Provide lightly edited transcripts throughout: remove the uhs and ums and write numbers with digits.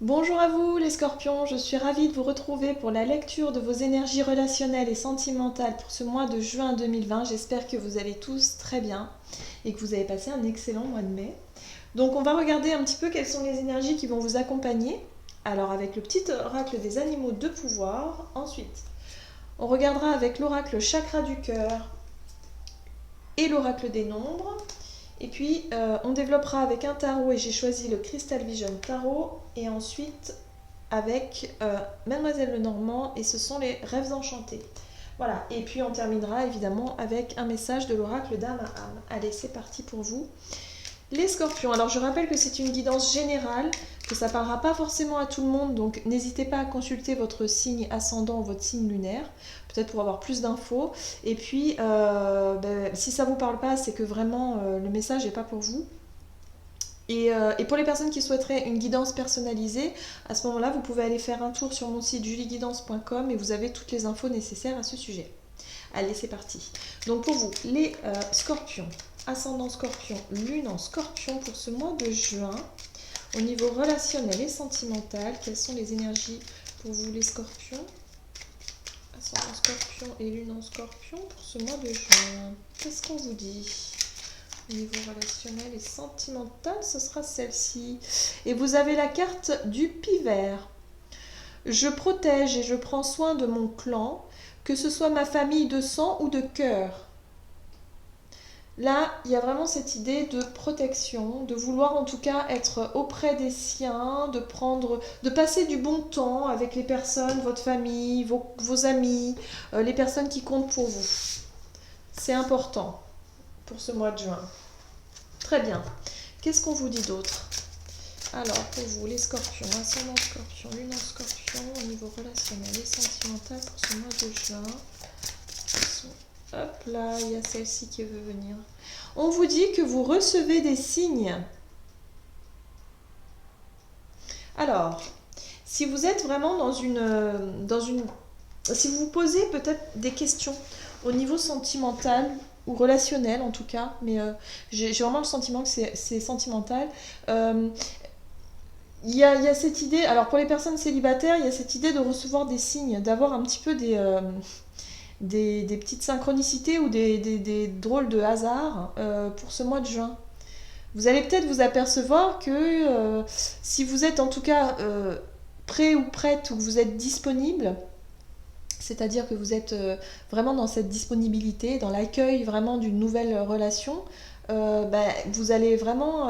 Bonjour à vous les scorpions, je suis ravie de vous retrouver pour la lecture de vos énergies relationnelles et sentimentales pour ce mois de juin 2020. J'espère que vous allez tous très bien et que vous avez passé un excellent mois de mai. Donc on va regarder un petit peu quelles sont les énergies qui vont vous accompagner. Alors avec le petit oracle des animaux de pouvoir. Ensuite, on regardera avec l'oracle chakra du cœur et l'oracle des nombres. Et puis, on développera avec un tarot, et j'ai choisi le Crystal Vision Tarot, et ensuite avec Mademoiselle Lenormand, et ce sont les rêves enchantés. Voilà, et puis on terminera évidemment avec un message de l'oracle d'âme à âme. Allez, c'est parti pour vous. Les scorpions, alors je rappelle que c'est une guidance générale, que ça ne parlera pas forcément à tout le monde, donc n'hésitez pas à consulter votre signe ascendant ou votre signe lunaire, peut-être pour avoir plus d'infos. Et puis, si ça ne vous parle pas, c'est que vraiment le message n'est pas pour vous. Et pour les personnes qui souhaiteraient une guidance personnalisée, à ce moment-là, vous pouvez aller faire un tour sur mon site julieguidance.com et vous avez toutes les infos nécessaires à ce sujet. Allez, c'est parti. Donc pour vous, les scorpions, ascendant scorpion, lune en scorpion pour ce mois de juin, au niveau relationnel et sentimental, quelles sont les énergies pour vous les scorpions? Ascendant scorpion et lune en scorpion pour ce mois de juin. Qu'est-ce qu'on vous dit? Au niveau relationnel et sentimental, ce sera celle-ci. Et vous avez la carte du pivert. Je protège et je prends soin de mon clan, que ce soit ma famille de sang ou de cœur. Là, il y a vraiment cette idée de protection, de vouloir en tout cas être auprès des siens, de passer du bon temps avec les personnes, votre famille, vos amis, les personnes qui comptent pour vous. C'est important pour ce mois de juin. Très bien. Qu'est-ce qu'on vous dit d'autre? Alors, pour vous, les scorpions, ascendant scorpion, lune en scorpion, au niveau relationnel et sentimental pour ce mois de juin. Hop là, il y a celle-ci qui veut venir. On vous dit que vous recevez des signes. Alors, si vous êtes vraiment si vous vous posez peut-être des questions au niveau sentimental ou relationnel en tout cas, mais j'ai vraiment le sentiment que c'est sentimental. Il y a cette idée, alors pour les personnes célibataires, il y a cette idée de recevoir des signes, d'avoir un petit peu des petites synchronicités ou des drôles de hasard pour ce mois de juin. Vous allez peut-être vous apercevoir que si vous êtes en tout cas prêt ou prête ou que vous êtes disponible, c'est-à-dire que vous êtes vraiment dans cette disponibilité, dans l'accueil vraiment d'une nouvelle relation, vous allez vraiment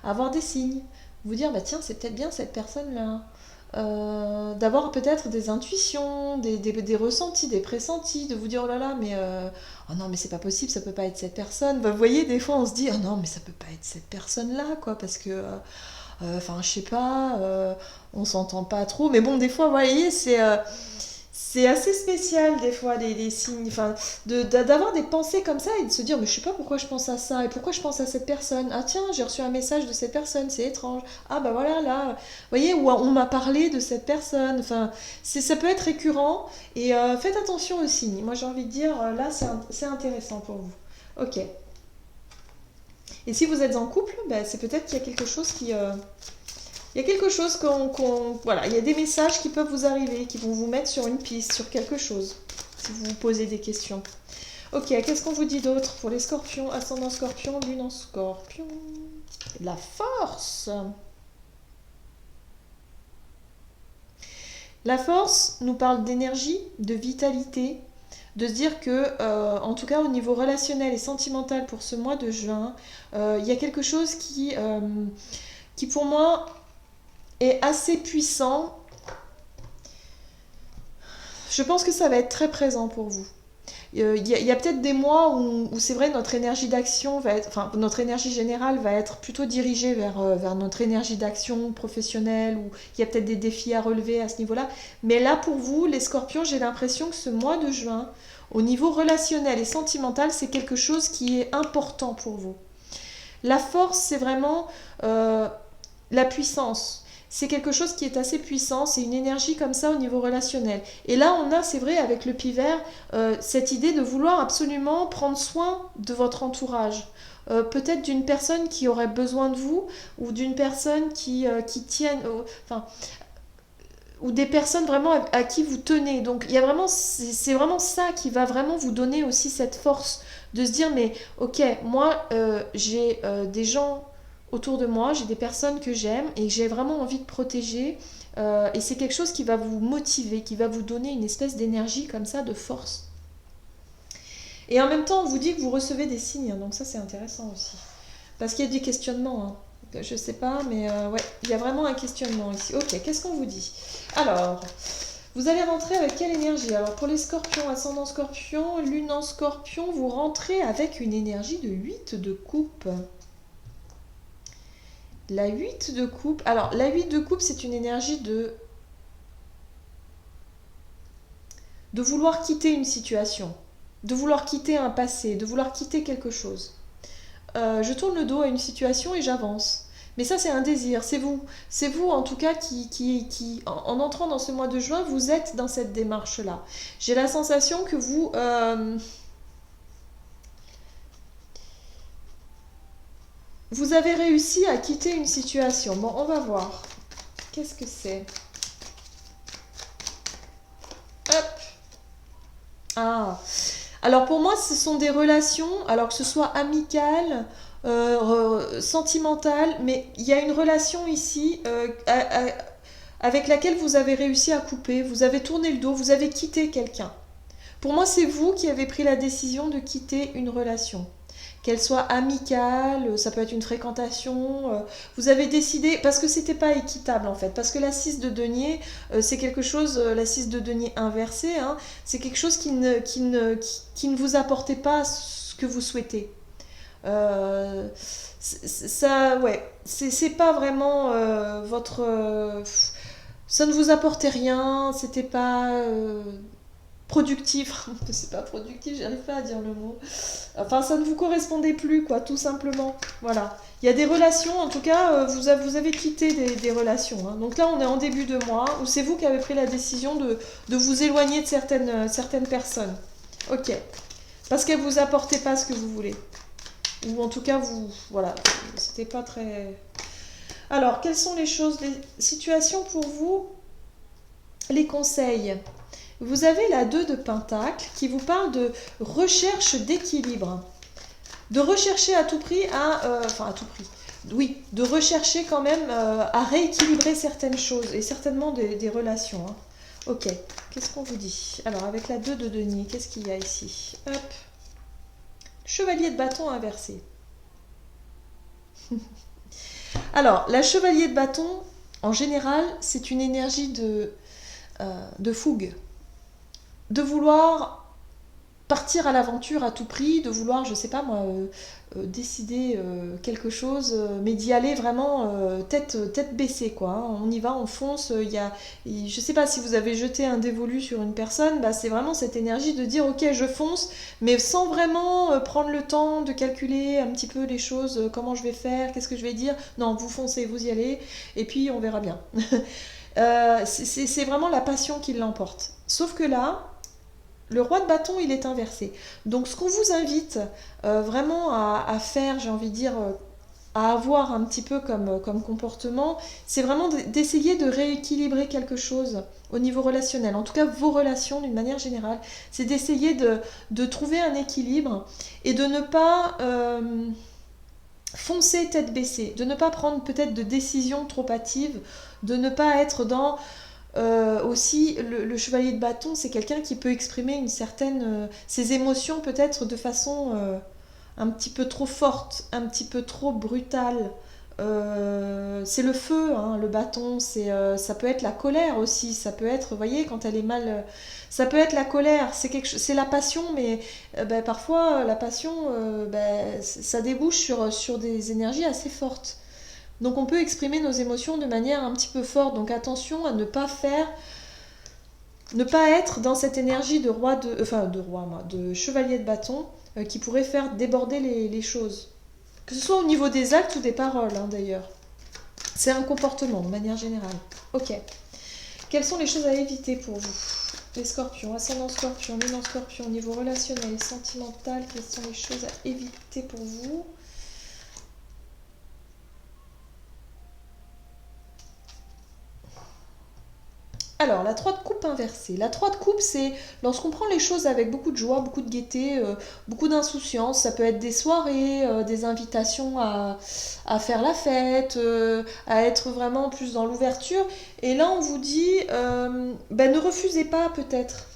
avoir des signes. Vous dire, bah tiens, c'est peut-être bien cette personne-là. D'avoir peut-être des intuitions, des ressentis, des pressentis, de vous dire, oh là là, mais oh non, mais c'est pas possible, ça peut pas être cette personne. Bah, vous voyez, des fois, on se dit, oh non, mais ça peut pas être cette personne-là, quoi, parce que enfin je sais pas, on s'entend pas trop, mais bon des fois vous voyez c'est assez spécial des fois les signes, enfin d'avoir des pensées comme ça et de se dire mais je sais pas pourquoi je pense à ça et pourquoi je pense à cette personne, ah tiens j'ai reçu un message de cette personne, c'est étrange, ah bah voilà là, vous voyez, ou on m'a parlé de cette personne, enfin ça peut être récurrent et faites attention aux signes, moi j'ai envie de dire là c'est intéressant pour vous. Ok. Et si vous êtes en couple, bah, c'est peut-être qu'il y a quelque chose qui, il y a quelque chose voilà, il y a des messages qui peuvent vous arriver, qui vont vous mettre sur une piste, sur quelque chose, si vous vous posez des questions. Ok, qu'est-ce qu'on vous dit d'autre pour les scorpions, ascendant scorpion, lune en scorpion? La force. La force nous parle d'énergie, de vitalité, de se dire que, en tout cas au niveau relationnel et sentimental pour ce mois de juin, il y a quelque chose qui pour moi est assez puissant. Je pense que ça va être très présent pour vous. Il y a peut-être des mois où c'est vrai notre énergie d'action va être, enfin notre énergie générale va être plutôt dirigée vers notre énergie d'action professionnelle, où il y a peut-être des défis à relever à ce niveau-là. Mais là pour vous, les scorpions, j'ai l'impression que ce mois de juin, au niveau relationnel et sentimental, c'est quelque chose qui est important pour vous. La force, c'est vraiment la puissance. C'est quelque chose qui est assez puissant, c'est une énergie comme ça au niveau relationnel. Et là, on a, c'est vrai, avec le pivert, cette idée de vouloir absolument prendre soin de votre entourage. peut-être d'une personne qui aurait besoin de vous, ou d'une personne qui tienne, enfin, ou des personnes vraiment à qui vous tenez. Donc il y a vraiment, c'est vraiment ça qui va vraiment vous donner aussi cette force de se dire, mais ok, moi j'ai des gens autour de moi, j'ai des personnes que j'aime et que j'ai vraiment envie de protéger. Et c'est quelque chose qui va vous motiver, qui va vous donner une espèce d'énergie comme ça, de force. Et en même temps, on vous dit que vous recevez des signes, hein, donc ça c'est intéressant aussi. Parce qu'il y a des questionnements, hein. Je sais pas, mais ouais, il y a vraiment un questionnement ici. Ok, qu'est-ce qu'on vous dit? Alors, vous allez rentrer avec quelle énergie? Alors pour les scorpions, ascendant scorpion, lune en scorpion, vous rentrez avec une énergie de 8 de coupe. La 8 de coupe, alors la 8 de coupe, c'est une énergie de vouloir quitter une situation, de vouloir quitter un passé, de vouloir quitter quelque chose. Je tourne le dos à une situation et j'avance. Mais ça, c'est un désir, c'est vous. C'est vous, en tout cas, qui en entrant dans ce mois de juin, vous êtes dans cette démarche-là. J'ai la sensation que vous avez réussi à quitter une situation. Bon, on va voir. Qu'est-ce que c'est? Hop. Ah. Alors pour moi, ce sont des relations, alors que ce soit amicales, sentimentales, mais il y a une relation ici avec laquelle vous avez réussi à couper, vous avez tourné le dos, vous avez quitté quelqu'un. Pour moi, c'est vous qui avez pris la décision de quitter une relation. Qu'elle soit amicale, ça peut être une fréquentation. Vous avez décidé, parce que c'était pas équitable en fait, parce que la 6 de denier, c'est quelque chose, la 6 de denier inversée, hein, c'est quelque chose qui ne vous apportait pas ce que vous souhaitez. Euh, Ça, ouais, c'est pas vraiment votre. Ça ne vous apportait rien, c'était pas productif. C'est pas productif, j'arrive pas à dire le mot. Enfin, ça ne vous correspondait plus, quoi, tout simplement. Voilà. Il y a des relations, en tout cas, vous avez quitté des relations, hein. Donc là, on est en début de mois, où c'est vous qui avez pris la décision de vous éloigner de certaines personnes. Ok. Parce qu'elles vous apportaient pas ce que vous voulez. Ou en tout cas, voilà, c'était pas très... Alors, quelles sont les choses, les situations pour vous? Les conseils. Vous avez la 2 de Pentacle qui vous parle de recherche d'équilibre. De rechercher à tout prix enfin, à tout prix. Oui, de rechercher quand même à rééquilibrer certaines choses et certainement des relations, hein. Ok, qu'est-ce qu'on vous dit? Alors, avec la 2 de denier, qu'est-ce qu'il y a ici? Hop. Chevalier de bâton inversé. Alors, la chevalier de bâton, en général, c'est une énergie de fougue. De vouloir partir à l'aventure à tout prix, de vouloir, je sais pas moi, décider quelque chose, mais d'y aller vraiment tête baissée, quoi, hein. On y va, on fonce. Je sais pas si vous avez jeté un dévolu sur une personne, bah, c'est vraiment cette énergie de dire ok, je fonce, mais sans vraiment prendre le temps de calculer un petit peu les choses, comment je vais faire, qu'est-ce que je vais dire. Non, vous foncez, vous y allez, et puis on verra bien. C'est vraiment la passion qui l'emporte. Sauf que là, le roi de bâton, il est inversé. Donc ce qu'on vous invite vraiment à faire, j'ai envie de dire, à avoir un petit peu comme comportement, c'est vraiment d'essayer de rééquilibrer quelque chose au niveau relationnel. En tout cas, vos relations d'une manière générale. C'est d'essayer de trouver un équilibre et de ne pas foncer tête baissée, de ne pas prendre peut-être de décisions trop hâtives, de ne pas être dans... aussi, le chevalier de bâton, c'est quelqu'un qui peut exprimer une certaine... ses émotions peut-être de façon un petit peu trop forte, un petit peu trop brutale. C'est le feu, hein, le bâton, ça peut être la colère aussi, ça peut être, vous voyez, quand elle est mal... ça peut être la colère, c'est la passion, mais ben, parfois la passion, ben, ça débouche sur des énergies assez fortes. Donc on peut exprimer nos émotions de manière un petit peu forte. Donc attention à ne pas être dans cette énergie de chevalier de bâton qui pourrait faire déborder les choses. Que ce soit au niveau des actes ou des paroles, hein, d'ailleurs. C'est un comportement de manière générale. Ok. Quelles sont les choses à éviter pour vous? Les scorpions, ascendant scorpion, lune en scorpion, au niveau relationnel et sentimental, quelles sont les choses à éviter pour vous? Alors, la 3 de coupe inversée. La 3 de coupe, c'est lorsqu'on prend les choses avec beaucoup de joie, beaucoup de gaieté, beaucoup d'insouciance. Ça peut être des soirées, des invitations à faire la fête, à être vraiment plus dans l'ouverture. Et là, on vous dit, ben, ne refusez pas peut-être.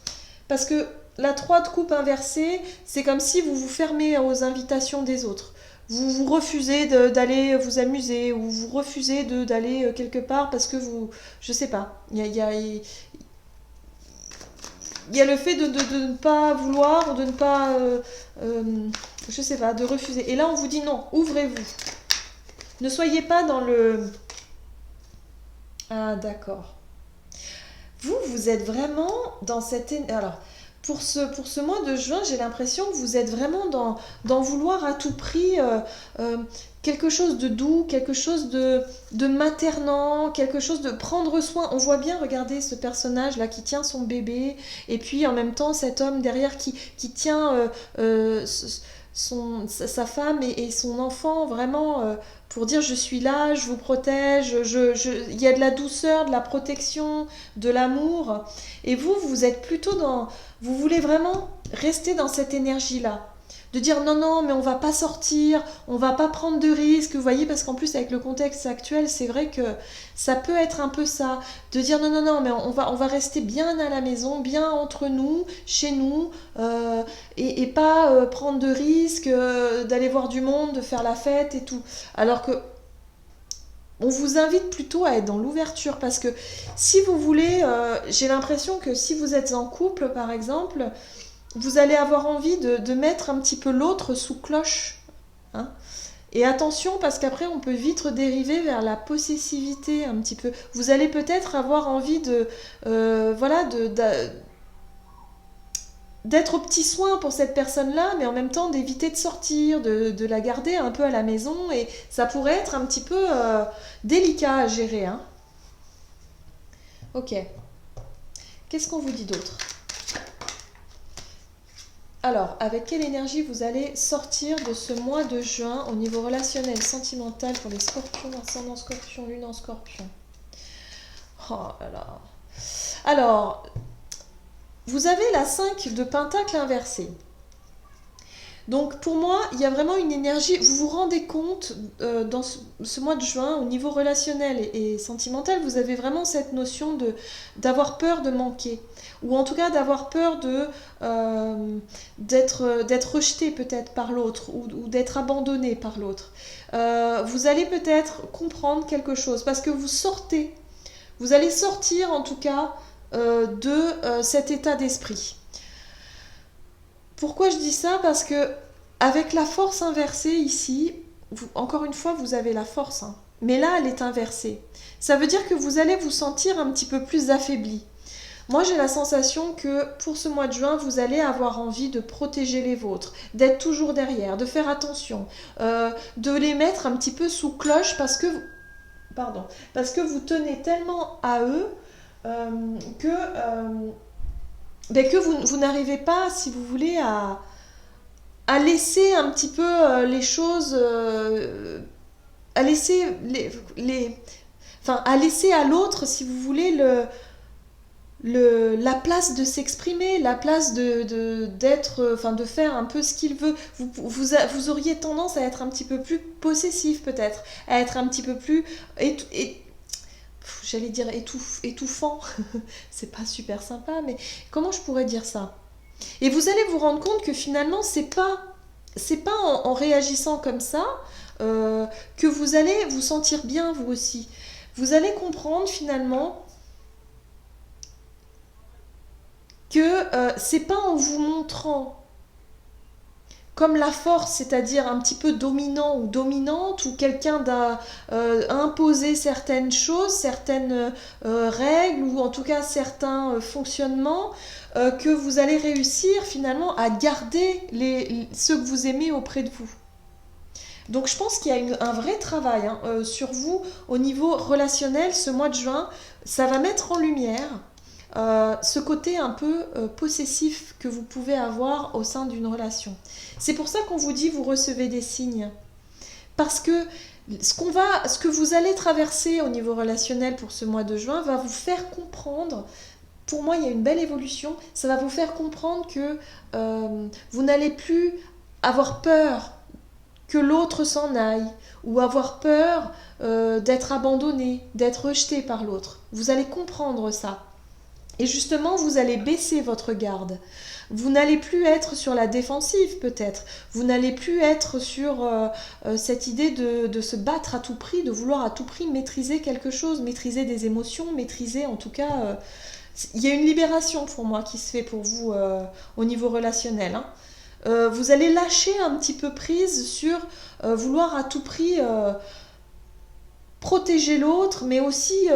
Parce que la 3 de coupe inversée, c'est comme si vous vous fermez aux invitations des autres. Vous refusez d'aller vous amuser ou vous refusez d'aller quelque part parce que vous... Je sais pas. Il y a le fait de ne pas vouloir ou de ne pas... je sais pas, de refuser. Et là, on vous dit non, ouvrez-vous. Ne soyez pas dans le... Ah, d'accord. Vous êtes vraiment dans cette... Alors, pour ce mois de juin, j'ai l'impression que vous êtes vraiment dans vouloir à tout prix euh, quelque chose de doux, quelque chose de maternant, quelque chose de prendre soin. On voit bien, regardez ce personnage-là qui tient son bébé, et puis en même temps cet homme derrière qui tient sa femme et son enfant vraiment pour dire je suis là, je vous protège, il y a de la douceur, de la protection, de l'amour. Et vous êtes plutôt dans... Vous voulez vraiment rester dans cette énergie-là. De dire non, non, mais on va pas sortir, on va pas prendre de risques, vous voyez, parce qu'en plus avec le contexte actuel, c'est vrai que ça peut être un peu ça. De dire non, non, non, mais on va rester bien à la maison, bien entre nous, chez nous, et pas prendre de risques, d'aller voir du monde, de faire la fête et tout. Alors que on vous invite plutôt à être dans l'ouverture parce que si vous voulez, j'ai l'impression que si vous êtes en couple par exemple, vous allez avoir envie de mettre un petit peu l'autre sous cloche. Hein. Et attention parce qu'après on peut vite dériver vers la possessivité un petit peu. Vous allez peut-être avoir envie voilà, d'être au petit soin pour cette personne-là, mais en même temps d'éviter de sortir, de la garder un peu à la maison, et ça pourrait être un petit peu délicat à gérer. Hein. Ok. Qu'est-ce qu'on vous dit d'autre? Alors, avec quelle énergie vous allez sortir de ce mois de juin au niveau relationnel, sentimental pour les scorpions, ascendant scorpion, lune en scorpion? Oh là là. Alors, vous avez la 5 de pentacle inversé. Donc pour moi, il y a vraiment une énergie, vous vous rendez compte dans ce mois de juin, au niveau relationnel et sentimental, vous avez vraiment cette notion d'avoir peur de manquer, ou en tout cas d'avoir peur d'être rejeté peut-être par l'autre, ou d'être abandonné par l'autre. Vous allez peut-être comprendre quelque chose, parce que vous allez sortir en tout cas de cet état d'esprit. Pourquoi je dis ça? Parce que avec la force inversée ici, encore une fois, vous avez la force, hein, mais là, elle est inversée. Ça veut dire que vous allez vous sentir un petit peu plus affaibli. Moi, j'ai la sensation que pour ce mois de juin, vous allez avoir envie de protéger les vôtres, d'être toujours derrière, de faire attention, de les mettre un petit peu sous cloche parce que vous tenez tellement à eux que vous n'arrivez pas, si vous voulez, à laisser un petit peu les choses, à laisser enfin, à laisser à l'autre, si vous voulez, la place de s'exprimer, la place d'être, enfin, de faire un peu ce qu'il veut. Vous auriez tendance à être un petit peu plus possessif peut-être, à être un petit peu plus j'allais dire étouffant, c'est pas super sympa, mais comment je pourrais dire ça? Et vous allez vous rendre compte que finalement, c'est pas en réagissant comme ça que vous allez vous sentir bien vous aussi. Vous allez comprendre finalement que c'est pas en vous montrant comme la force, c'est-à-dire un petit peu dominant ou dominante, ou quelqu'un d'a imposé certaines choses, certaines règles, ou en tout cas certains fonctionnements, que vous allez réussir finalement à garder ceux que vous aimez auprès de vous. Donc je pense qu'il y a un vrai travail sur vous au niveau relationnel ce mois de juin. Ça va mettre en lumière ce côté un peu possessif que vous pouvez avoir au sein d'une relation. C'est pour ça qu'on vous dit vous recevez des signes. Parce que Ce que vous allez traverser au niveau relationnel pour ce mois de juin va vous faire comprendre. Pour moi, il y a une belle évolution. Ça va vous faire comprendre que vous n'allez plus avoir peur que l'autre s'en aille ou avoir peur d'être abandonné, d'être rejeté par l'autre. Vous allez comprendre ça. Et justement, vous allez baisser votre garde. Vous n'allez plus être sur la défensive peut-être. Vous n'allez plus être sur cette idée de se battre à tout prix, de vouloir à tout prix maîtriser quelque chose, maîtriser des émotions, maîtriser en tout cas... il y a une libération pour moi qui se fait pour vous au niveau relationnel. Hein. Vous allez lâcher un petit peu prise sur vouloir à tout prix protéger l'autre, mais aussi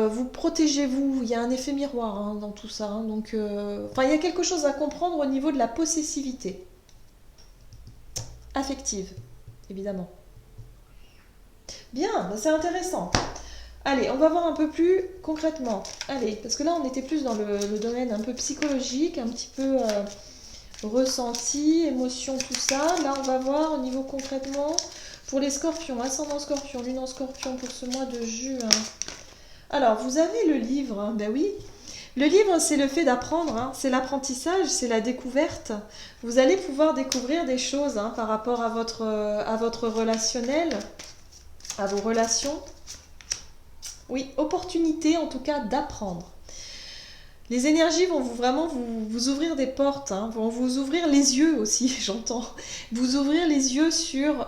vous protégez vous. Il y a un effet miroir hein, dans tout ça. Hein. Donc, il y a quelque chose à comprendre au niveau de la possessivité affective, évidemment. Bien, c'est intéressant. Allez, on va voir un peu plus concrètement. Allez, parce que là, on était plus dans le domaine un peu psychologique, un petit peu ressenti, émotion, tout ça. Là, on va voir au niveau concrètement pour les scorpions, ascendant scorpion, lune en scorpion pour ce mois de juin. Alors, vous avez le livre, hein, ben oui. Le livre, c'est le fait d'apprendre, hein, c'est l'apprentissage, c'est la découverte. Vous allez pouvoir découvrir des choses hein, par rapport à votre relationnel, à vos relations. Oui, opportunité en tout cas d'apprendre. Les énergies vont vraiment vous ouvrir des portes, hein, vont vous ouvrir les yeux aussi, j'entends. Vous ouvrir les yeux sur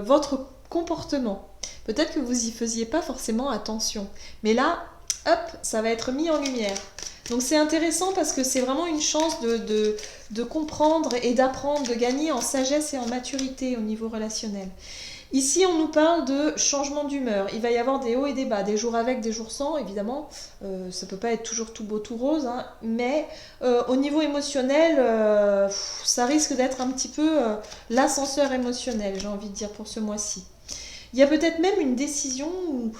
votre comportement. Peut-être que vous n'y faisiez pas forcément attention. Mais là, hop, ça va être mis en lumière. Donc c'est intéressant parce que c'est vraiment une chance de comprendre et d'apprendre, de gagner en sagesse et en maturité au niveau relationnel. Ici, on nous parle de changement d'humeur. Il va y avoir des hauts et des bas, des jours avec, des jours sans, évidemment. Ça ne peut pas être toujours tout beau, tout rose. Hein, mais au niveau émotionnel, ça risque d'être un petit peu l'ascenseur émotionnel, j'ai envie de dire, pour ce mois-ci. Il y a peut-être même une décision où...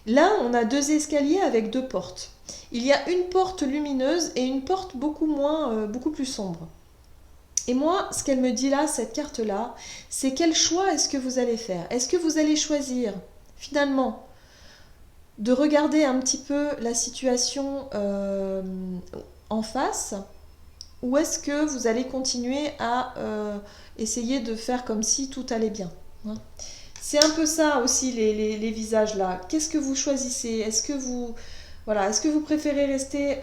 Là, on a 2 escaliers avec 2 portes. Il y a une porte lumineuse et une porte beaucoup plus sombre. Et moi, ce qu'elle me dit là, cette carte-là, c'est quel choix est-ce que vous allez faire? Est-ce que vous allez choisir, finalement, de regarder un petit peu la situation en face, ou est-ce que vous allez continuer à essayer de faire comme si tout allait bien, hein? C'est un peu ça aussi, les visages là. Qu'est-ce que vous choisissez? Est-ce que vous préférez rester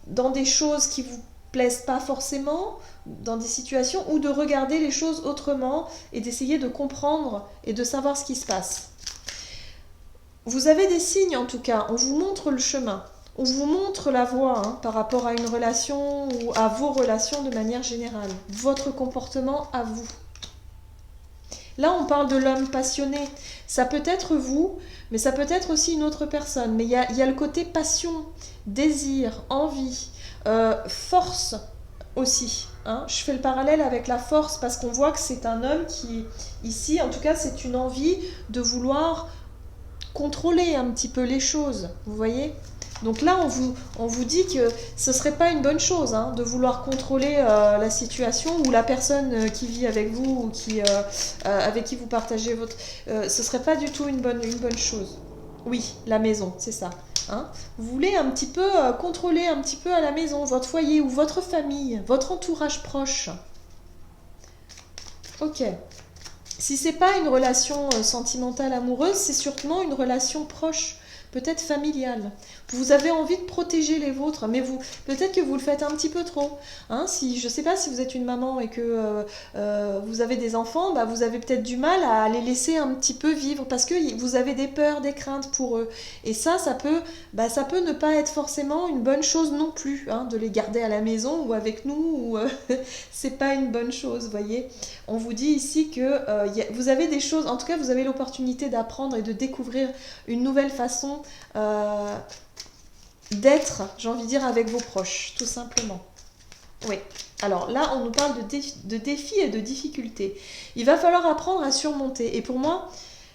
dans des choses qui vous plaisent pas forcément, dans des situations, ou de regarder les choses autrement et d'essayer de comprendre et de savoir ce qui se passe. Vous avez des signes en tout cas, on vous montre le chemin, on vous montre la voie hein, par rapport à une relation ou à vos relations de manière générale, votre comportement à vous. Là, on parle de l'homme passionné. Ça peut être vous, mais ça peut être aussi une autre personne. Mais il y a le côté passion, désir, envie, force aussi. Hein. Je fais le parallèle avec la force parce qu'on voit que c'est un homme qui, ici, en tout cas, c'est une envie de vouloir contrôler un petit peu les choses. Vous voyez ? Donc là, on vous dit que ce ne serait pas une bonne chose hein, de vouloir contrôler la situation ou la personne qui vit avec vous ou avec qui vous partagez votre... ce ne serait pas du tout une bonne chose. Oui, la maison, c'est ça. Hein. Vous voulez un petit peu contrôler un petit peu à la maison, votre foyer ou votre famille, votre entourage proche. Ok. Si ce n'est pas une relation sentimentale amoureuse, c'est sûrement une relation proche. Peut-être familiale. Vous avez envie de protéger les vôtres, mais peut-être que vous le faites un petit peu trop. Hein, je ne sais pas si vous êtes une maman et que vous avez des enfants, bah, vous avez peut-être du mal à les laisser un petit peu vivre parce que vous avez des peurs, des craintes pour eux. Et ça peut ne pas être forcément une bonne chose non plus, hein, de les garder à la maison ou avec nous. C'est pas une bonne chose, voyez. On vous dit ici que vous avez des choses, en tout cas vous avez l'opportunité d'apprendre et de découvrir une nouvelle façon d'être, j'ai envie de dire, avec vos proches, tout simplement. Oui. Alors là, on nous parle de défis et de difficultés. Il va falloir apprendre à surmonter. Et pour moi,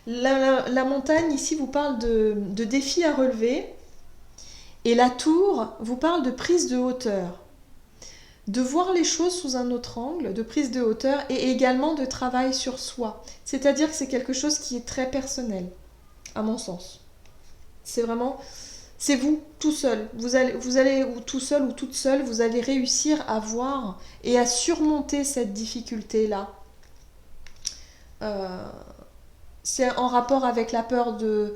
la montagne, ici, vous parle de défis à relever. Et la tour vous parle de prise de hauteur. de voir les choses sous un autre angle, de prise de hauteur et également de travail sur soi. C'est-à-dire que c'est quelque chose qui est très personnel, à mon sens. C'est vraiment, c'est vous, tout seul. Vous allez, ou tout seul ou toute seule, vous allez réussir à voir et à surmonter cette difficulté-là. Euh, c'est en rapport avec la peur de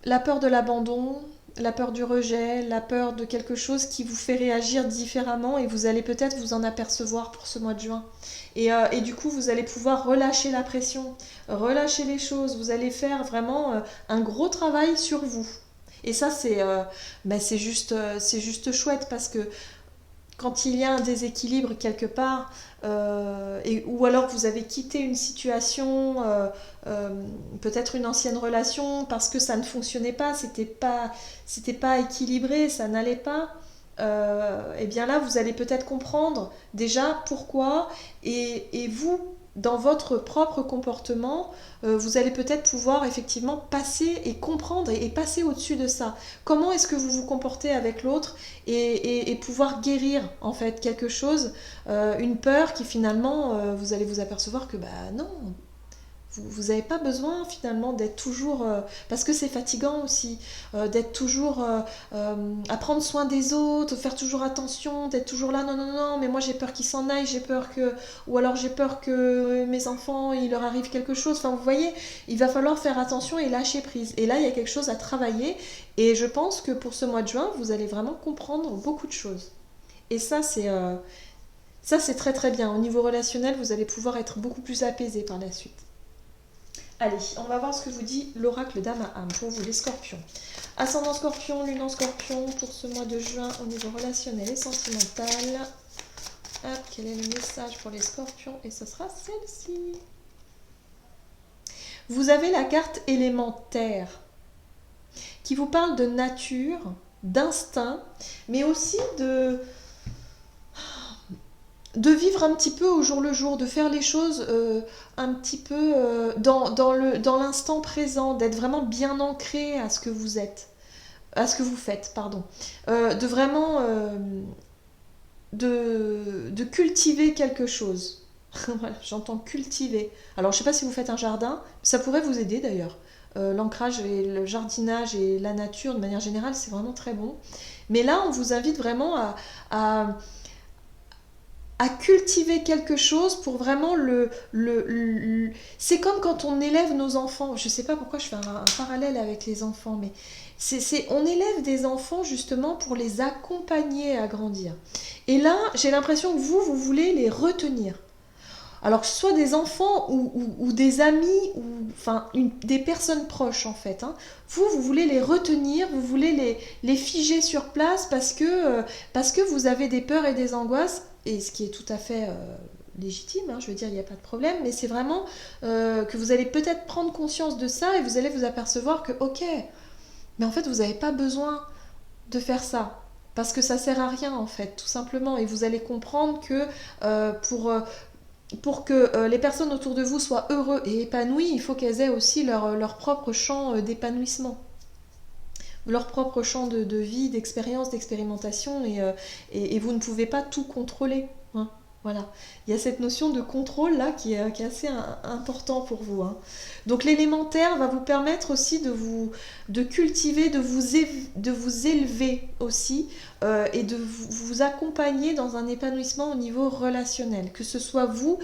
l'abandon, la peur du rejet, la peur de quelque chose qui vous fait réagir différemment et vous allez peut-être vous en apercevoir pour ce mois de juin. Et du coup, vous allez pouvoir relâcher la pression, relâcher les choses, vous allez faire vraiment un gros travail sur vous. Et ça, c'est juste chouette parce que quand il y a un déséquilibre quelque part, ou alors que vous avez quitté une situation, peut-être une ancienne relation, parce que ça ne fonctionnait pas, c'était pas équilibré, ça n'allait pas, et bien là, vous allez peut-être comprendre déjà pourquoi, et vous, dans votre propre comportement, vous allez peut-être pouvoir effectivement passer et comprendre et passer au-dessus de ça. Comment est-ce que vous vous comportez avec l'autre et pouvoir guérir en fait quelque chose, une peur qui finalement, vous allez vous apercevoir que bah non, vous n'avez pas besoin finalement d'être toujours, parce que c'est fatigant aussi, d'être toujours à prendre soin des autres, faire toujours attention, d'être toujours là, non, non, non, mais moi j'ai peur qu'ils s'en aillent, j'ai peur que, ou alors j'ai peur que mes enfants, il leur arrive quelque chose. Enfin, vous voyez, il va falloir faire attention et lâcher prise. Et là, il y a quelque chose à travailler. Et je pense que pour ce mois de juin, vous allez vraiment comprendre beaucoup de choses. Et ça, c'est très très bien. Au niveau relationnel, vous allez pouvoir être beaucoup plus apaisé par la suite. Allez, on va voir ce que vous dit l'oracle d'âme à âme pour vous les scorpions. Ascendant scorpion, lune en scorpion pour ce mois de juin au niveau relationnel et sentimental. Hop, quel est le message pour les scorpions? Et ce sera celle-ci. Vous avez la carte élémentaire qui vous parle de nature, d'instinct, mais aussi de vivre un petit peu au jour le jour, de faire les choses un petit peu dans l'instant présent, d'être vraiment bien ancré à ce que vous êtes, à ce que vous faites, pardon. De vraiment de cultiver quelque chose. Voilà, j'entends cultiver. Alors je ne sais pas si vous faites un jardin, ça pourrait vous aider d'ailleurs. L'ancrage et le jardinage et la nature de manière générale, c'est vraiment très bon. Mais là, on vous invite vraiment à cultiver quelque chose pour vraiment c'est comme quand on élève nos enfants. Je ne sais pas pourquoi je fais un parallèle avec les enfants, mais on élève des enfants justement pour les accompagner à grandir. Et là, j'ai l'impression que vous voulez les retenir. Alors que ce soit des enfants ou des amis, ou enfin des personnes proches en fait. Hein. Vous voulez les retenir, vous voulez les figer sur place parce que vous avez des peurs et des angoisses, et ce qui est tout à fait légitime, hein, je veux dire, il n'y a pas de problème, mais c'est vraiment que vous allez peut-être prendre conscience de ça et vous allez vous apercevoir que ok, mais en fait vous n'avez pas besoin de faire ça. Parce que ça sert à rien en fait, tout simplement. Et vous allez comprendre que pour que les personnes autour de vous soient heureux et épanouies, il faut qu'elles aient aussi leur propre champ d'épanouissement, leur propre champ de vie, d'expérience, d'expérimentation, et vous ne pouvez pas tout contrôler. Hein. Voilà. Il y a cette notion de contrôle là qui est assez important pour vous. Hein. Donc l'élémentaire va vous permettre aussi de cultiver, de vous élever aussi, et de vous accompagner dans un épanouissement au niveau relationnel, que ce soit vous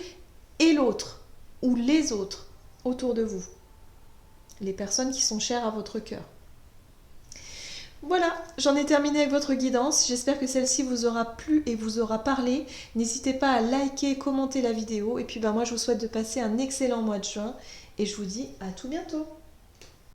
et l'autre, ou les autres autour de vous, les personnes qui sont chères à votre cœur. Voilà, j'en ai terminé avec votre guidance. J'espère que celle-ci vous aura plu et vous aura parlé. N'hésitez pas à liker, commenter la vidéo. Et puis moi, je vous souhaite de passer un excellent mois de juin. Et je vous dis à tout bientôt.